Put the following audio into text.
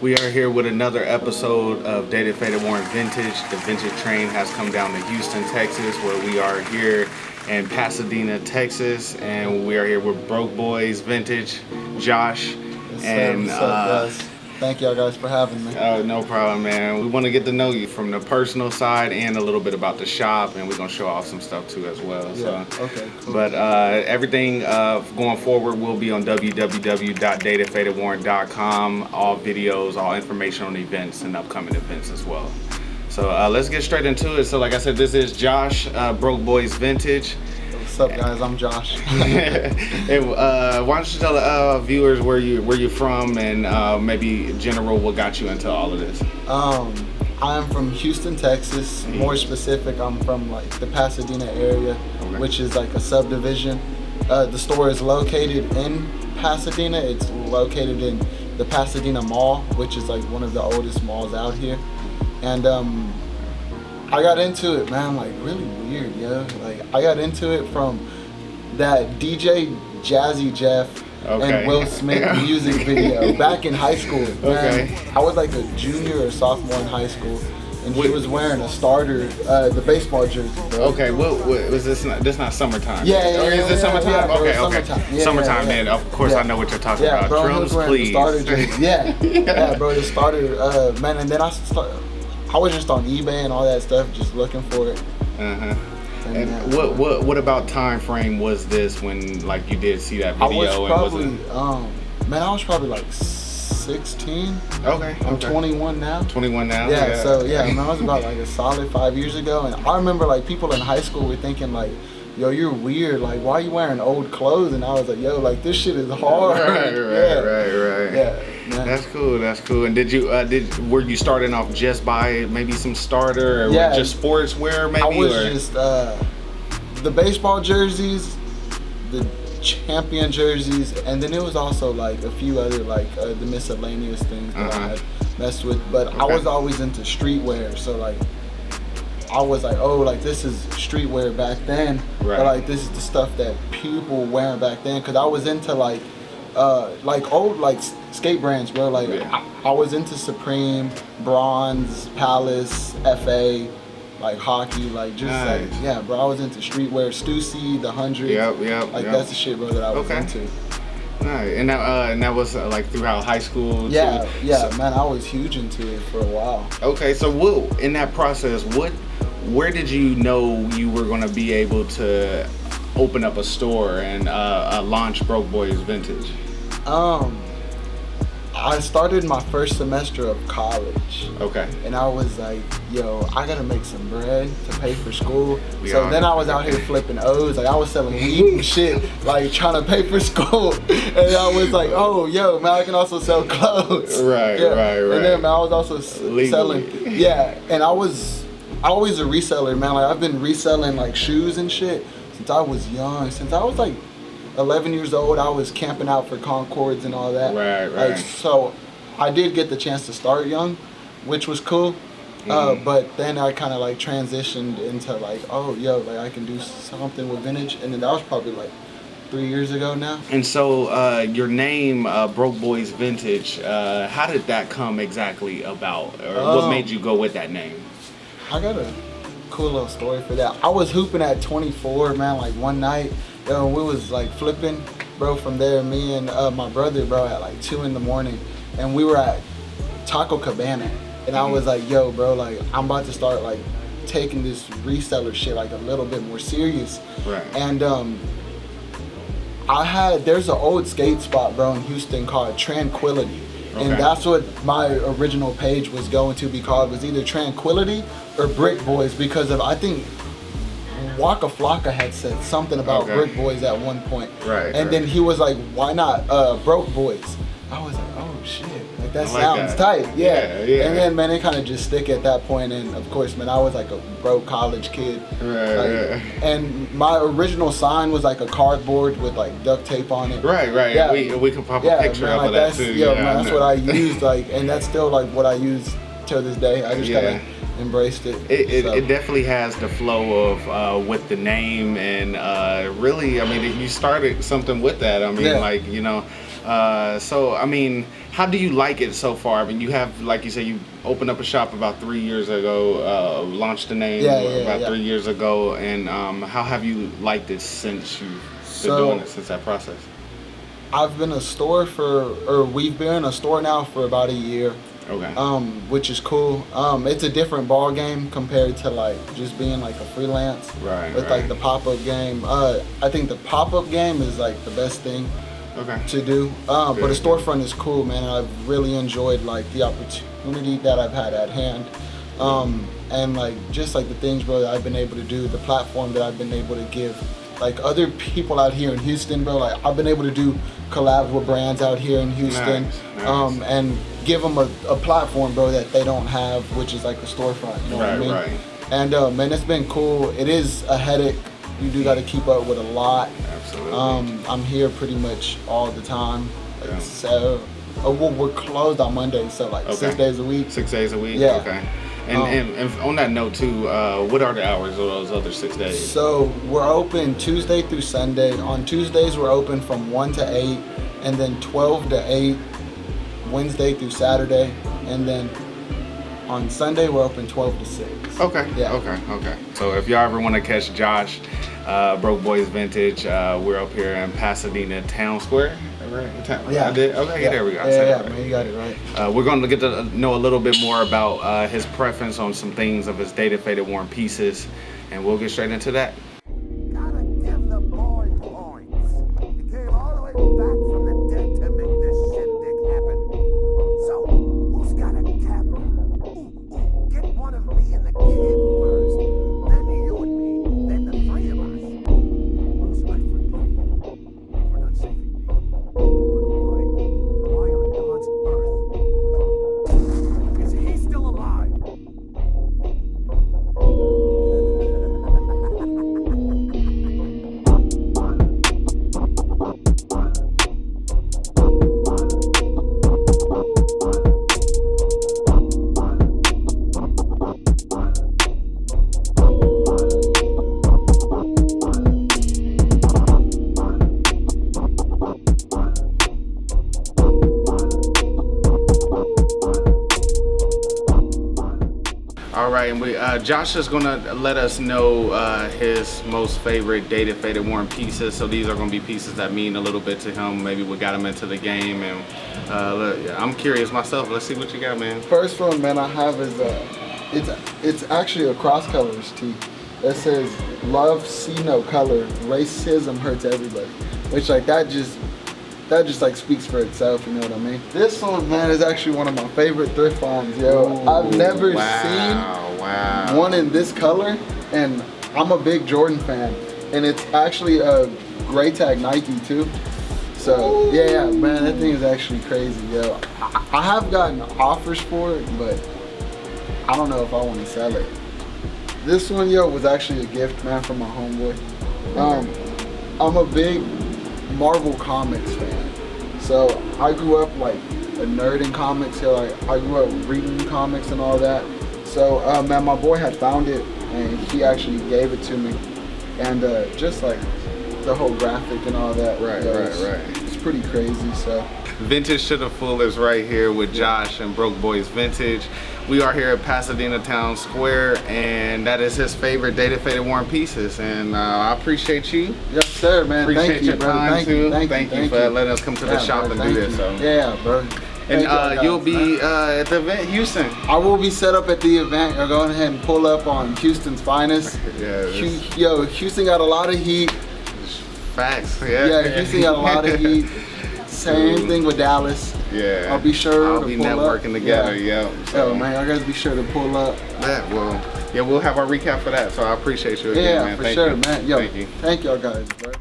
We are here with another episode of Dated Faded Worn Vintage. The vintage train has come down to Houston, Texas, where we are here in Pasadena, Texas, and we are here with Broke Boyz Vintage, Josh. Yes, and what's up, guys? Thank y'all guys for having me. Oh, no problem, man. We want to get to know you from the personal side and a little bit about the shop, and we're gonna show off some stuff too as well. Yeah. So. Okay. Cool. But everything going forward will be on www.datedfadedworn.com. All videos, all information on events and upcoming events as well. So let's get straight into it. So like I said, this is Josh, Broke Boyz Vintage. What's up, guys? I'm Josh. Hey, why don't you tell the viewers where you're from and maybe in general what got you into all of this? I'm from Houston, Texas. More specific, I'm from like the Pasadena area, which is like a subdivision. The store is located in Pasadena. It's located in the Pasadena Mall, which is like one of the oldest malls out here. And I got into it, man, like really weird, yo. Like I got into it from that DJ Jazzy Jeff and Will Smith music video back in high school. Man. I was like a junior or sophomore in high school, and he was wearing a starter, the baseball jersey, bro. Okay, what was this? This not summertime? Yeah, or is this summertime? Yeah, bro, okay, summertime. Yeah, summertime. Then of course I know what you're talking about. Bro, Drums, please. The starter jersey. Yeah, bro, the starter, man. And then I was just on eBay and all that stuff, just looking for it. And what about time frame was this when like you did see that video? I was probably like 16. Okay. I'm 21 now. 21 now. Yeah. So yeah, man, I was about like a solid 5 years ago, and I remember like people in high school were thinking like, yo, you're weird. Like, why are you wearing old clothes? And I was like, yo, like this shit is hard. Right. Yeah, man. That's cool. And were you starting off just by maybe some starter or just sportswear maybe? I was just the baseball jerseys, the champion jerseys, and then it was also like a few other like the miscellaneous things that I had messed with. But I was always into streetwear, so like I was like, oh, like this is streetwear back then, but like this is the stuff that people wearing back then. Cause I was into like old like skate brands, bro. Like I was into Supreme, Bronze, Palace, FA, like hockey, like just like bro. I was into streetwear, Stussy, the 100. Yep. Like that's the shit, bro, that I was into. Nice. And that was like throughout high school. Yeah, man. I was huge into it for a while. Okay, so in that process, where did you know you were going to be able to open up a store and launch Broke Boyz Vintage? I started my first semester of college. Okay. And I was like, yo, I gotta make some bread to pay for school. Then I was out here flipping O's. Like I was selling weed and shit, like trying to pay for school. And I was like, oh, yo, man, I can also sell clothes. Right. And then man, I was also selling. Yeah. And I was always a reseller, man. Like I've been reselling like shoes and shit since I was young. Since I was like 11 years old, I was camping out for Concords and all that. Right. Like, so I did get the chance to start young, which was cool. But then I kind of like transitioned into like, oh, yo, like I can do something with vintage. And then that was probably like 3 years ago now. And so your name, Broke Boyz Vintage, how did that come exactly about? Or what made you go with that name? I got a cool little story for that. I was hooping at 24, man, like one night. Yo, we was like flipping, bro, from there, me and my brother, bro, at like 2 in the morning. And we were at Taco Cabana. And I was like, yo, bro, like I'm about to start like taking this reseller shit like a little bit more serious. Right. And there's an old skate spot, bro, in Houston called Tranquility. And that's what my original page was going to be called, was either Tranquility or Brick Boys, because of, I think, Waka Flocka had said something about Brick Boys at one point. And then he was like, why not Broke Boys? I was like, oh shit, like that sounds tight. Yeah. And then man, it kind of just stick at that point. And of course, man, I was like a broke college kid. And my original sign was like a cardboard with like duct tape on it. Yeah. We could pop a picture up of that too. Man, that's what I used, like, and that's still like what I use till this day. I just kind of embraced it. It definitely has the flow of with the name, and really, I mean, you started something with that. I mean, like, you know, So I mean, how do you like it so far? I mean, you have, like you said, you opened up a shop about 3 years ago, launched the name about 3 years ago, and how have you liked it since you've been doing it, since that process? I've been we've been in a store now for about a year. Okay. Which is cool. It's a different ball game compared to like just being like a freelance. Right. With like the pop-up game. I think the pop-up game is like the best thing to do. But the storefront is cool, man. I've really enjoyed like the opportunity that I've had at hand. And like just like the things, bro, that I've been able to do, the platform that I've been able to give like other people out here in Houston, bro. Like I've been able to do collabs with brands out here in Houston. Nice. And give them a platform, bro, that they don't have, which is like the storefront. You know what I mean? Right. And man, it's been cool. It is a headache. You do got to keep up with a lot. Absolutely. I'm here pretty much all the time. Like, so we're closed on Mondays, so like 6 days a week. 6 days a week. Yeah. Okay. And on that note too, what are the hours of those other 6 days? So we're open Tuesday through Sunday. On Tuesdays we're open from 1 to 8, and then 12 to 8. Wednesday through Saturday, and then on Sunday we're open 12 to 6. Okay. Yeah. Okay. So if y'all ever want to catch Josh, Broke Boyz Vintage, we're up here in Pasadena Town Square. Right? Yeah. I did. Okay. Yeah. There we go. Yeah, man, you got it right. We're going to get to know a little bit more about his preference on some things of his dated, faded, worn pieces, and we'll get straight into that. Gotta give the boy points. He came all the way back from the dead to make this shindig happen. So, who's got a camera? Ooh, get one of me and the kid first. Then you and me. Then the three of us. Looks like we're playing. We're not saving me. But why on God's earth? Is he still alive? All right, and Josh is gonna let us know his most favorite dated, faded, worn pieces. So these are gonna be pieces that mean a little bit to him. Maybe what got him into the game, and I'm curious myself. Let's see what you got, man. First one, man, I have is it's actually a cross colors tee. It says "Love, see no color. Racism hurts everybody," which like that just like speaks for itself, you know what I mean? This one, man, is actually one of my favorite thrift finds, yo. Ooh, I've never seen one in this color, and I'm a big Jordan fan, and it's actually a gray tag Nike too. So yeah, man, that thing is actually crazy, yo. I have gotten offers for it, but I don't know if I want to sell it. This one, yo, was actually a gift, man, from my homeboy. I'm a big Marvel Comics fan. So I grew up like a nerd in comics. Like I grew up reading comics and all that. So man, my boy had found it and he actually gave it to me. And just like the whole graphic and all that. Right. It's pretty crazy. So Vintage to the Full is right here with Josh and Broke Boyz Vintage. We are here at Pasadena Town Square, and that is his favorite dated, faded, worn pieces. And I appreciate you. Yes, sir, man. Appreciate your time too. Thank you for letting us come to the shop and do this. So. Yeah, bro. And you'll be at the event, Houston. I will be set up at the event. I'll go ahead and pull up on Houston's finest. Yo, Houston got a lot of heat. Facts. Yeah, Houston got a lot of heat. Same thing with Dallas. Yeah. I'll be sure to pull networking up. Together, So man, I gotta be sure to pull up. We'll have our recap for that. So I appreciate you again, man. Thank you, man. Yo, Thank you. Thank y'all guys, bro.